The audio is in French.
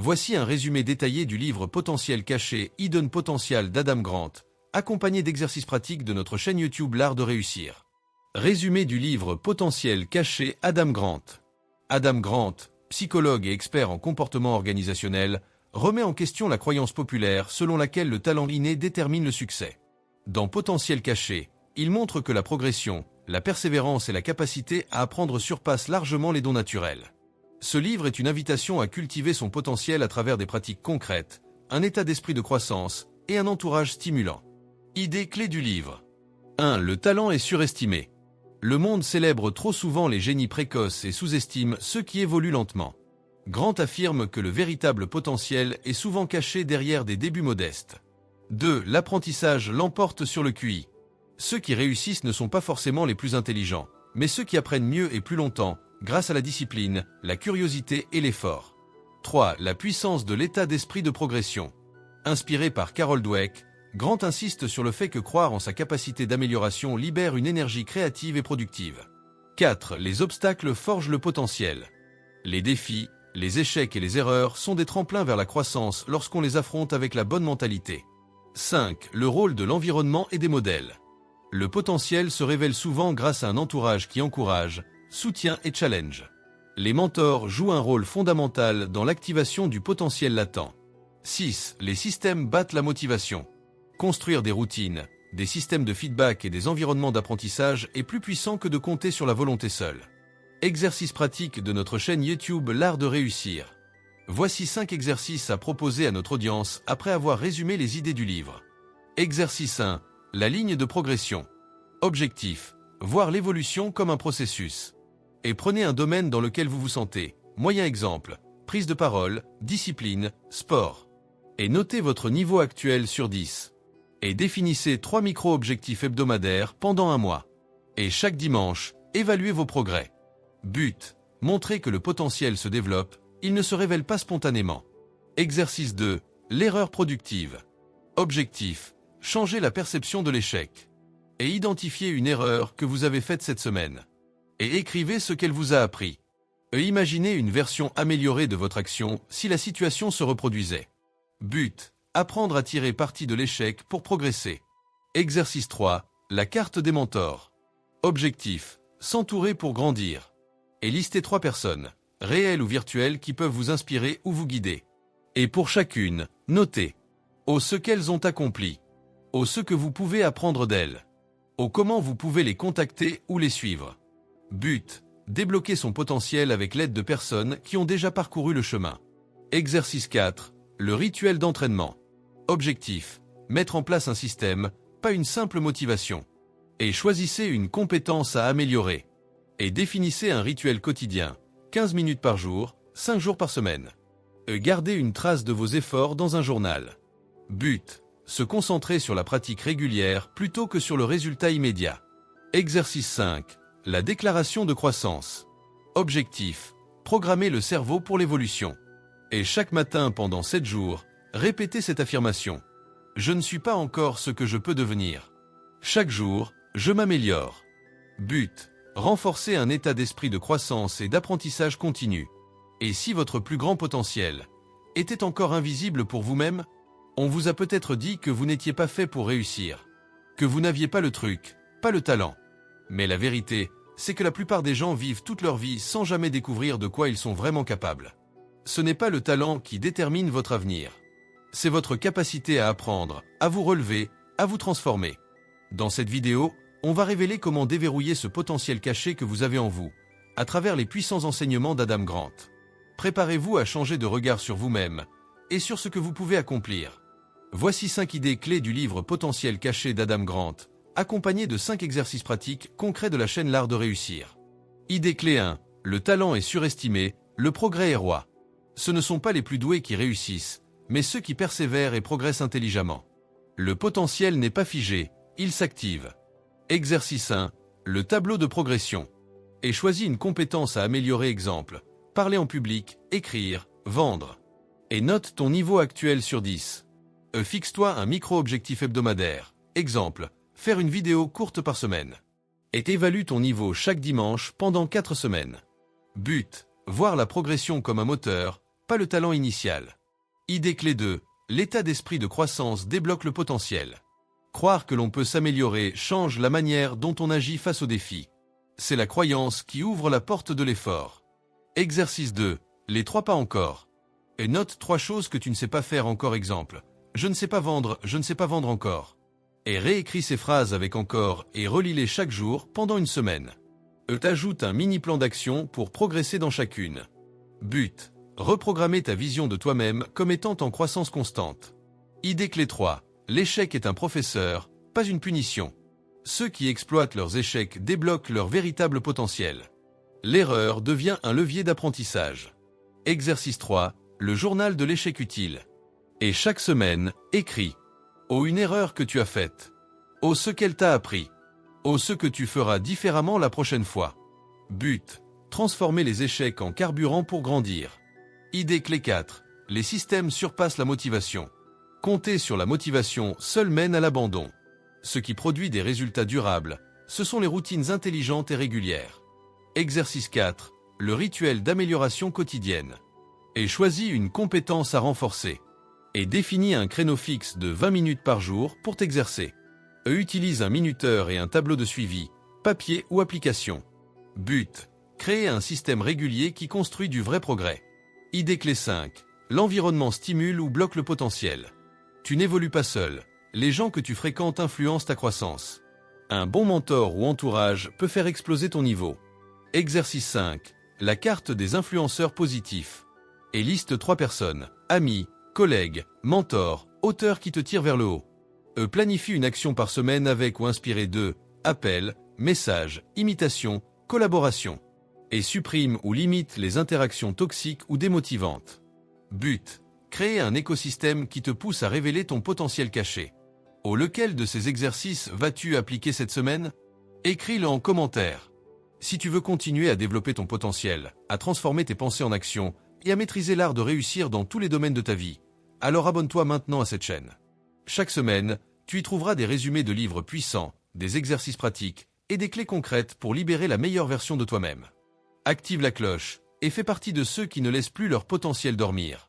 Voici un résumé détaillé du livre Potentiel caché, Hidden Potential d'Adam Grant, accompagné d'exercices pratiques de notre chaîne YouTube L'Art de réussir. Résumé du livre Potentiel caché, Adam Grant. Adam Grant, psychologue et expert en comportement organisationnel, remet en question la croyance populaire selon laquelle le talent inné détermine le succès. Dans Potentiel caché, il montre que la progression, la persévérance et la capacité à apprendre surpassent largement les dons naturels. Ce livre est une invitation à cultiver son potentiel à travers des pratiques concrètes, un état d'esprit de croissance et un entourage stimulant. Idée clé du livre. 1. Le talent est surestimé. Le monde célèbre trop souvent les génies précoces et sous-estime ceux qui évoluent lentement. Grant affirme que le véritable potentiel est souvent caché derrière des débuts modestes. 2. L'apprentissage l'emporte sur le QI. Ceux qui réussissent ne sont pas forcément les plus intelligents, mais ceux qui apprennent mieux et plus longtemps, grâce à la discipline, la curiosité et l'effort. 3. La puissance de l'état d'esprit de progression. Inspiré par Carol Dweck, Grant insiste sur le fait que croire en sa capacité d'amélioration libère une énergie créative et productive. 4. Les obstacles forgent le potentiel. Les défis, les échecs et les erreurs sont des tremplins vers la croissance lorsqu'on les affronte avec la bonne mentalité. 5. Le rôle de l'environnement et des modèles. Le potentiel se révèle souvent grâce à un entourage qui encourage, soutient et challenge. Les mentors jouent un rôle fondamental dans l'activation du potentiel latent. 6. Les systèmes battent la motivation. Construire des routines, des systèmes de feedback et des environnements d'apprentissage est plus puissant que de compter sur la volonté seule. Exercice pratique de notre chaîne YouTube L'Art de réussir. Voici 5 exercices à proposer à notre audience après avoir résumé les idées du livre. Exercice 1. La ligne de progression. Objectif. Voir l'évolution comme un processus. Et prenez un domaine dans lequel vous vous sentez. Moyen exemple. Prise de parole, discipline, sport. Et notez votre niveau actuel sur 10. Et définissez 3 micro-objectifs hebdomadaires pendant un mois. Et chaque dimanche, évaluez vos progrès. But. Montrer que le potentiel se développe, il ne se révèle pas spontanément. Exercice 2. L'erreur productive. Objectif. Changer la perception de l'échec. Et identifiez une erreur que vous avez faite cette semaine. Et écrivez ce qu'elle vous a appris. Et imaginez une version améliorée de votre action si la situation se reproduisait. But. Apprendre à tirer parti de l'échec pour progresser. Exercice 3. La carte des mentors. Objectif. S'entourer pour grandir. Et listez 3 personnes, réelles ou virtuelles, qui peuvent vous inspirer ou vous guider. Et pour chacune, notez ce qu'elles ont accompli, ce que vous pouvez apprendre d'elles, comment vous pouvez les contacter ou les suivre. But. Débloquer son potentiel avec l'aide de personnes qui ont déjà parcouru le chemin. Exercice 4. Le rituel d'entraînement. Objectif. Mettre en place un système, pas une simple motivation. Et choisissez une compétence à améliorer. Et définissez un rituel quotidien, 15 minutes par jour, 5 jours par semaine. Gardez une trace de vos efforts dans un journal. But. Se concentrer sur la pratique régulière plutôt que sur le résultat immédiat. Exercice 5. La déclaration de croissance. Objectif. Programmer le cerveau pour l'évolution. Et chaque matin pendant 7 jours, répétez cette affirmation. Je ne suis pas encore ce que je peux devenir. Chaque jour, je m'améliore. But. Renforcer un état d'esprit de croissance et d'apprentissage continu. Et si votre plus grand potentiel était encore invisible pour vous-même, on vous a peut-être dit que vous n'étiez pas fait pour réussir, que vous n'aviez pas le truc, pas le talent. Mais la vérité, c'est que la plupart des gens vivent toute leur vie sans jamais découvrir de quoi ils sont vraiment capables. Ce n'est pas le talent qui détermine votre avenir. C'est votre capacité à apprendre, à vous relever, à vous transformer. Dans cette vidéo, on va révéler comment déverrouiller ce potentiel caché que vous avez en vous, à travers les puissants enseignements d'Adam Grant. Préparez-vous à changer de regard sur vous-même et sur ce que vous pouvez accomplir. Voici 5 idées clés du livre Potentiel caché d'Adam Grant, accompagnées de 5 exercices pratiques concrets de la chaîne L'Art de réussir. Idée clé 1. Le talent est surestimé, le progrès est roi. Ce ne sont pas les plus doués qui réussissent, mais ceux qui persévèrent et progressent intelligemment. Le potentiel n'est pas figé, il s'active. Exercice 1. Le tableau de progression. Et choisis une compétence à améliorer. Exemple. Parler en public, écrire, vendre. Et note ton niveau actuel sur 10. Fixe-toi un micro-objectif hebdomadaire. Exemple. Faire une vidéo courte par semaine. Et évalue ton niveau chaque dimanche pendant 4 semaines. But. Voir la progression comme un moteur, pas le talent initial. Idée clé 2. L'état d'esprit de croissance débloque le potentiel. Croire que l'on peut s'améliorer change la manière dont on agit face aux défis. C'est la croyance qui ouvre la porte de l'effort. Exercice 2. Les 3 pas encore. Et note 3 choses que tu ne sais pas faire encore. Exemple. Je ne sais pas vendre encore. Et réécris ces phrases avec encore et relis-les chaque jour pendant une semaine. T'ajoute un mini plan d'action pour progresser dans chacune. But. Reprogrammer ta vision de toi-même comme étant en croissance constante. Idée clé 3. L'échec est un professeur, pas une punition. Ceux qui exploitent leurs échecs débloquent leur véritable potentiel. L'erreur devient un levier d'apprentissage. Exercice 3. Le journal de l'échec utile. Et chaque semaine, écris. Une erreur que tu as faite. Ce qu'elle t'a appris. Ce que tu feras différemment la prochaine fois. But. Transformer les échecs en carburant pour grandir. Idée clé 4. Les systèmes surpassent la motivation. Compter sur la motivation seul mène à l'abandon. Ce qui produit des résultats durables, ce sont les routines intelligentes et régulières. Exercice 4. Le rituel d'amélioration quotidienne. Et choisis une compétence à renforcer. Et définis un créneau fixe de 20 minutes par jour pour t'exercer. Utilise un minuteur et un tableau de suivi, papier ou application. But. Créer un système régulier qui construit du vrai progrès. Idée clé 5. L'environnement stimule ou bloque le potentiel. Tu n'évolues pas seul. Les gens que tu fréquentes influencent ta croissance. Un bon mentor ou entourage peut faire exploser ton niveau. Exercice 5. La carte des influenceurs positifs. Et liste 3 personnes, amis, collègues, mentors, auteurs qui te tirent vers le haut. Planifie une action par semaine avec ou inspiré d'eux, appels, messages, imitations, collaborations. Et supprime ou limite les interactions toxiques ou démotivantes. But. Créer un écosystème qui te pousse à révéler ton potentiel caché. Lequel de ces exercices vas-tu appliquer cette semaine? Écris-le en commentaire. Si tu veux continuer à développer ton potentiel, à transformer tes pensées en actions et à maîtriser l'art de réussir dans tous les domaines de ta vie, alors abonne-toi maintenant à cette chaîne. Chaque semaine, tu y trouveras des résumés de livres puissants, des exercices pratiques et des clés concrètes pour libérer la meilleure version de toi-même. Active la cloche et fais partie de ceux qui ne laissent plus leur potentiel dormir.